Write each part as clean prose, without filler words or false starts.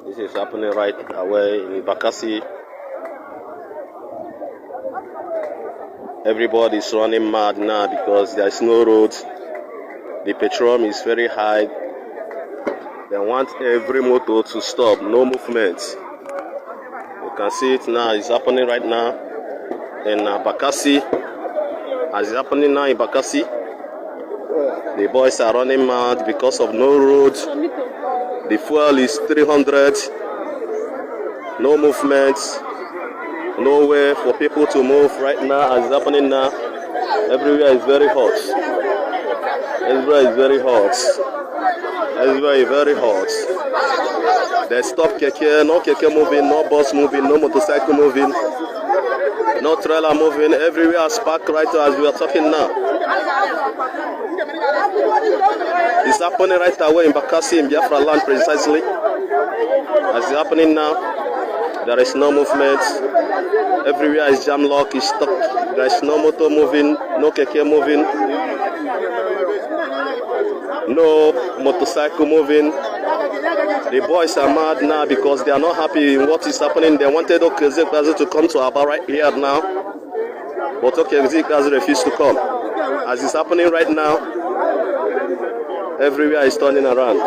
This is happening right away in Bakassi. Everybody is running mad now because there is no road. The petrol is very high. They want every motor to stop, no movement. You can see it now, it's happening right now in Bakassi. As it's happening now in Bakassi, the boys are running mad because of no road. The fuel is 300, no movement, no way for people to move right now as it's happening now. Everywhere is very hot. Everywhere is very hot. Everywhere is very hot. They stop keke, no keke moving, no bus moving, no motorcycle moving, no trailer moving. Everywhere is packed right as we are talking now. It's happening right away in Bakassi, in Biafra land precisely. As it's happening now, there is no movement. Everywhere is jam lock, is stuck. There is no motor moving, no keke moving, no motorcycle moving. The boys are mad now because they are not happy in what is happening. They wanted Okezekazi to come to Aba right here now, but Okezekazi refused to come. As it's happening right now, everywhere is turning around.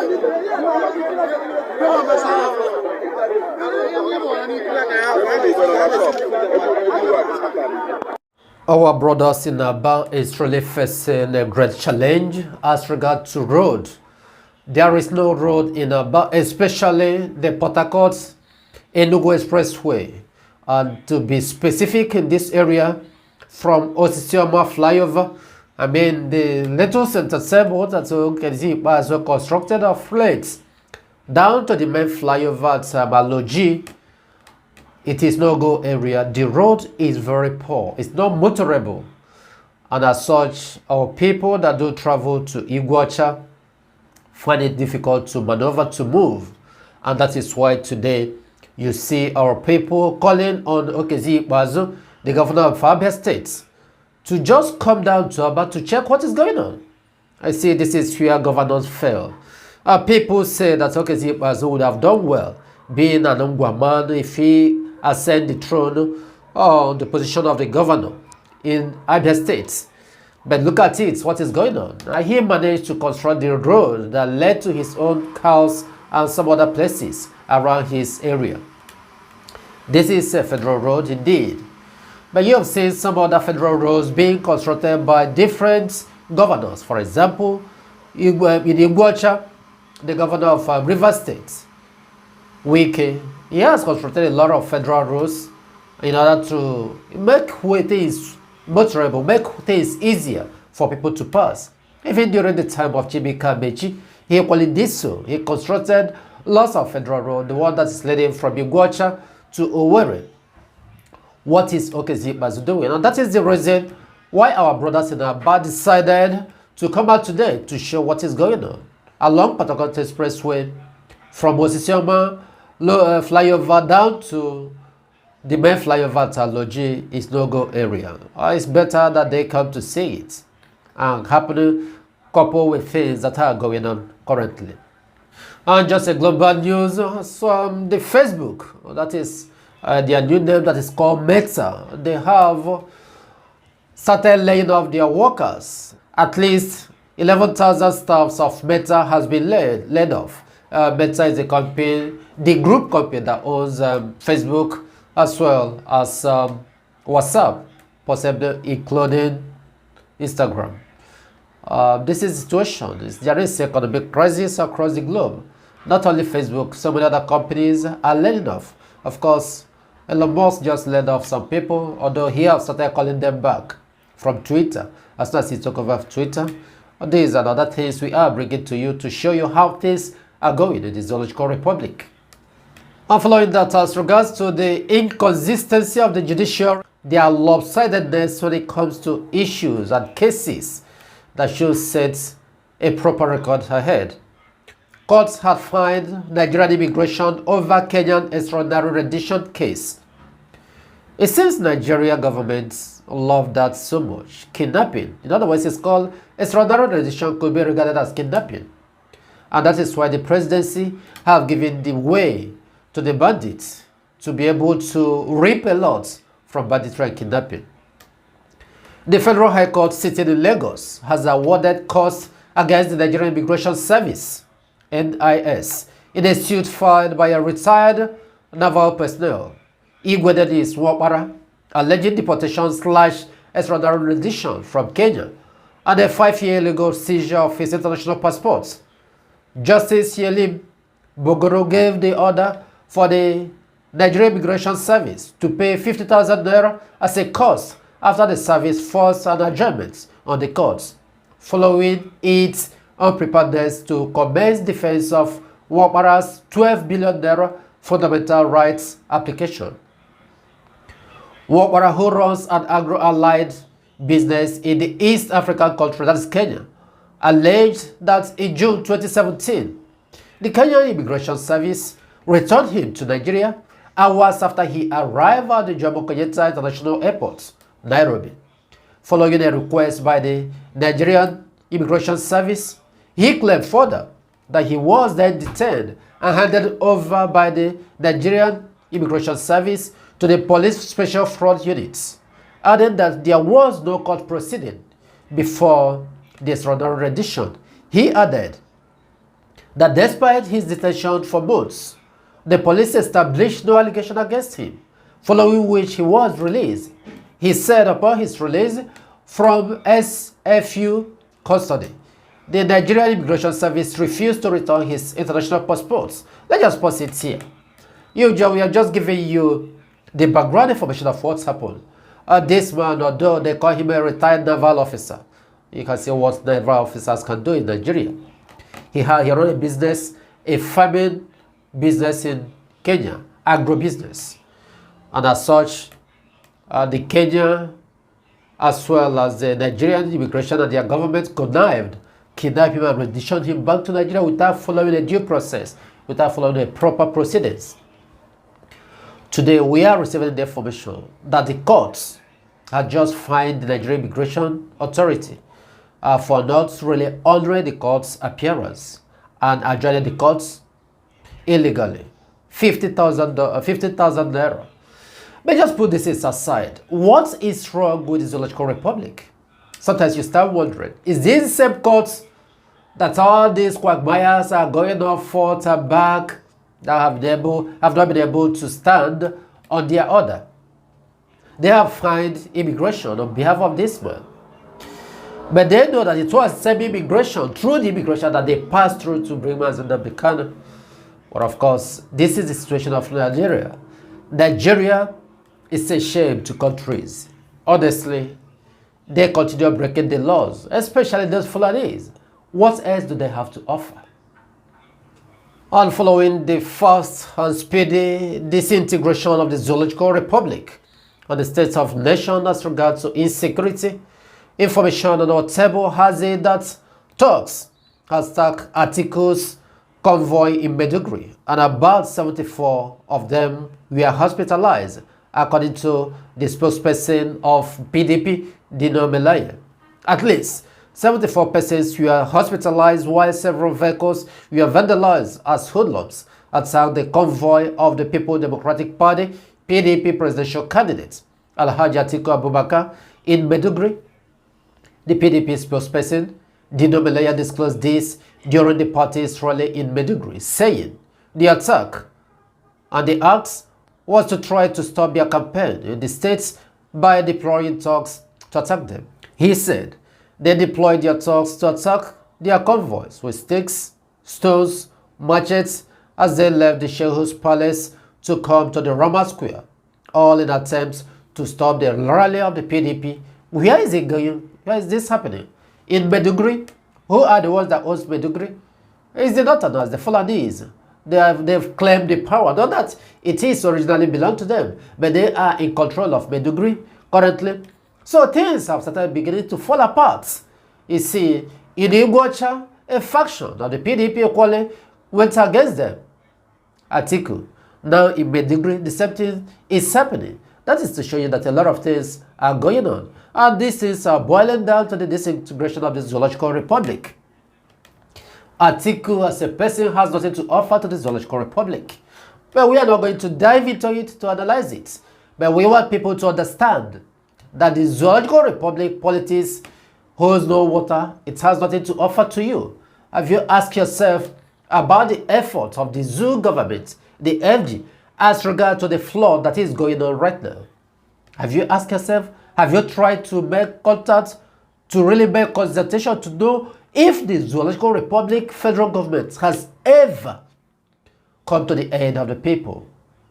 Our brothers in Aba is really facing a great challenge as regards to road. There is no road in Aba, especially the Port Harcourt Enugu Expressway. And to be specific in this area, from Osisioma flyover, I mean the little center sailboat that you can see was constructed of flats down to the main flyover at Maloji. It is no-go area. The road is very poor. It's not motorable. And as such, our people that do travel to Iguacha find it difficult to maneuver, to move. And that is why today you see our people calling on Okezi Bazu, the governor of Abia State, to just come down to Aba to check what is going on. I see this is where governors fail. People say that Okezi Bazu would have done well being an Ungwaman if he ascend the throne or the position of the governor in Abia State. But look at it, what is going on. He managed to construct the road that led to his own house and some other places around his area. This is a federal road indeed. But you have seen some other federal roads being constructed by different governors. For example, in Iguacha, the governor of River State, Wike, he has constructed a lot of federal roads in order to make things motorable, make things easier for people to pass. Even during the time of Chibika Mechi, he equally did so. He constructed lots of federal roads, the one that is leading from Iguacha to Owerri. What is Okezi Bazu doing? And that is the reason why our brothers in Aba decided to come out today to show what is going on along Port Harcourt Expressway from Osisioma flyover down to the main flyover at Loji is no-go area. It's better that they come to see it and happening coupled with things that are going on currently. And just a global news from the Facebook, that is their new name that is called Meta. They have started laying off their workers. At least 11,000 staffs of Meta has been laid off. Meta is a company, the group company that owns Facebook as well as WhatsApp, possibly including Instagram. This is the situation. There is economic crisis across the globe. Not only Facebook, so many other companies are laying off. Of course, Elon Musk just laid off some people, although he has started calling them back from Twitter as soon as he took over Twitter. These and other things we are bringing to you to show you how things are going in the Zoological Republic. And following that, as regards to the inconsistency of the judicial, their lopsidedness when it comes to issues and cases that should set a proper record ahead. Courts had fined Nigerian immigration over Kenyan extraordinary rendition case. It seems Nigeria government love that so much. Kidnapping. In other words, it's called extraordinary rendition could be regarded as kidnapping. And that is why the presidency have given the way to the bandits to be able to reap a lot from banditry and kidnapping. The Federal High Court sitting in Lagos has awarded costs against the Nigerian Immigration Service, NIS, in a suit filed by a retired naval personnel, Igwededis Wapara, alleging deportation / extraordinary rendition from Kenya, and a 5-year legal seizure of his international passports. Justice Yelim Bogoro gave the order for the Nigerian Immigration Service to pay 50,000 naira as a cost after the service forced an adjournment on the courts, following its unpreparedness to commence defense of Wapara's 12 billion naira fundamental rights application. Wapara, who runs an agro-allied business in the East African country, that is Kenya, alleged that in June 2017, the Kenyan Immigration Service returned him to Nigeria hours after he arrived at the Jomo Kenyatta International Airport, Nairobi. Following a request by the Nigerian Immigration Service, he claimed further that he was then detained and handed over by the Nigerian Immigration Service to the Police Special Fraud Units, adding that there was no court proceeding before the extraordinary rendition. He added that despite his detention for months, the police established no allegation against him, following which he was released. He said upon his release from SFU custody, the Nigerian Immigration Service refused to return his international passports. Let's just pause it here. We are just giving you the background information of what's happened. This man, although they call him a retired naval officer, you can see what naval officers can do in Nigeria. He run a business, a farming business in Kenya, agro-business. And as such, the Kenya, as well as the Nigerian immigration and their government connived, kidnapped him and renditioned him back to Nigeria without following a due process, without following a proper proceedings. Today, we are receiving the information that the courts had just fined the Nigerian Immigration Authority for not really honoring the court's appearance and adjourning the courts illegally. 50,000 naira. But just put this aside. What is wrong with the Zoological Republic? Sometimes you start wondering, is this the same courts that all these quagmires are going off forth and back that have not been able to stand on their order? They have fined immigration on behalf of this man. But they know that it was the same immigration, through the immigration that they passed through to bring Mazda Kano. But of course, this is the situation of Nigeria. Nigeria is a shame to countries. Honestly, they continue breaking the laws, especially those Fulanis. What else do they have to offer? And following the fast and speedy disintegration of the Zoological Republic and the state of nation as regards to insecurity, information on our table has it that talks # Atiku's convoy in Maiduguri, and about 74 of them were hospitalized, according to the spokesperson of PDP, Dino Melaya. At least 74 persons were hospitalized, while several vehicles were vandalized as hoodlums attacked the convoy of the People Democratic Party PDP presidential candidate Alhaji Atiku Abubakar in Maiduguri. The PDP spokesperson Dino Melaya disclosed this during the party's rally in Maiduguri, saying the attack and the acts was to try to stop their campaign in the states by deploying thugs to attack them. He said they deployed their thugs to attack their convoys with sticks, stones, machetes as they left the Shehu's palace to come to the Rama Square, all in attempts to stop the rally of the PDP. Where is it going? Where is this happening? In Maiduguri? Who are the ones that owns Maiduguri? It's the Northerners, the Fulanis. They've claimed the power. Not that it is originally belonged to them, but they are in control of Maiduguri currently. So things have started beginning to fall apart. You see, in Iguacha, a faction of the PDP equally went against them. Atiku. Now in Maiduguri, the same thing is happening. That is to show you that a lot of things are going on. And this is boiling down to the disintegration of the Zoological Republic. Atiku as a person has nothing to offer to the Zoological Republic. But we are not going to dive into it to analyze it. But we want people to understand that the Zoological Republic politics holds no water. It has nothing to offer to you. Have you asked yourself about the effort of the zoo government, the FG, as regard to the flood that is going on right now? Have you asked yourself, have you tried to make contact, to really make consultation to know if the Zoological Republic federal government has ever come to the aid of the people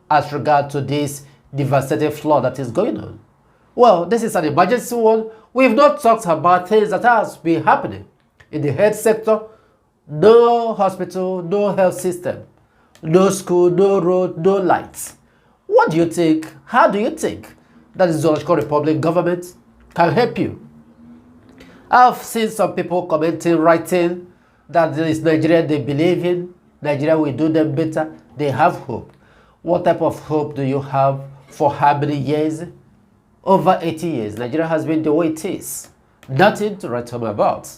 as regard to this devastating flood that is going on? Well, this is an emergency one. We've not talked about things that has been happening in the health sector. No hospital, no health system, no school, no road, no lights. What do you think? How do you think that the Zoological Republic government can help you? I've seen some people commenting, writing that there is Nigeria they believe in. Nigeria will do them better. They have hope. What type of hope do you have for how many years? Over 80 years. Nigeria has been the way it is. Nothing to write home about.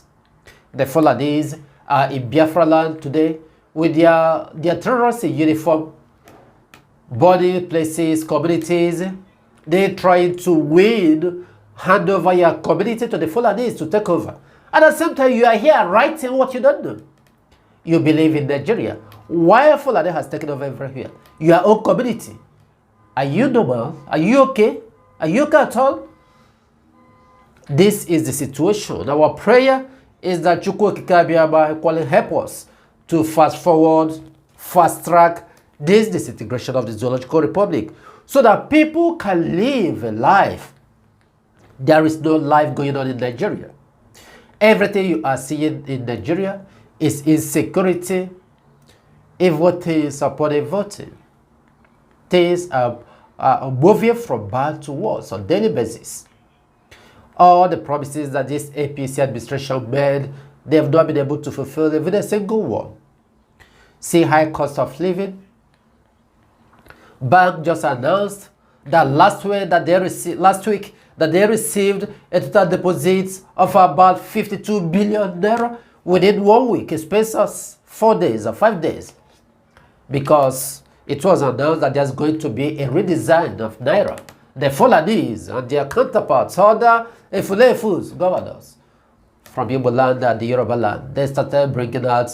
The Fulanis are in Biafra land today with their terrorists in uniform, burning places, communities. They're trying to win, hand over your community to the Fulanis to take over. And at the same time, you are here writing what you don't know. You believe in Nigeria. Why Fulani has taken over everywhere? Your own community. Are you normal? Are you okay? Are you okay at all? This is the situation. Our prayer is that Chukwu Kikabiaba equally help us to fast forward, fast track this disintegration of the Zoological Republic so that people can live a life. There is no life going on in Nigeria. Everything you are seeing in Nigeria is insecurity, evil things upon evil things. Things are moving from bad to worse on a daily basis. All the promises that this APC administration made, they have not been able to fulfill even a single one. See high cost of living. Bank just announced that last week that they received a total deposit of about 52 billion naira within 1 week. It spends us 4 days or 5 days, because it was announced that there's going to be a redesign of naira. The Fulanis and their counterparts, other Efulefus governors from Igbo land and the Yoruba land, they started bringing out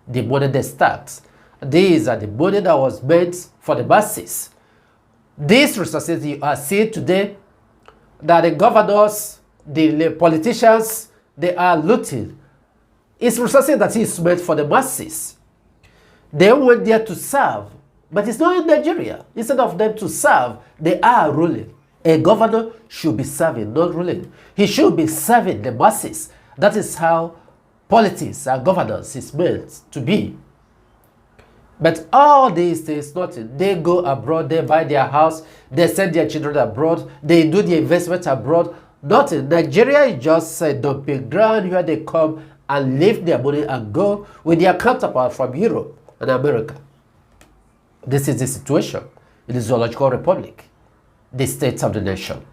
the money they stacked. These are the money that was meant for the masses. These resources you are seeing today, that the governors, the politicians, they are looting. It's resources that is meant for the masses. They went there to serve, but it's not in Nigeria. Instead of them to serve, they are ruling. A governor should be serving, not ruling. He should be serving the masses. That is how politics and governance is meant to be. But all these things, nothing. They go abroad, they buy their house, they send their children abroad, they do the investment abroad. Nothing. Nigeria is just a dumping ground where they come and leave their money and go with their counterpart from Europe and America. This is the situation in the Zoological Republic, the state of the nation.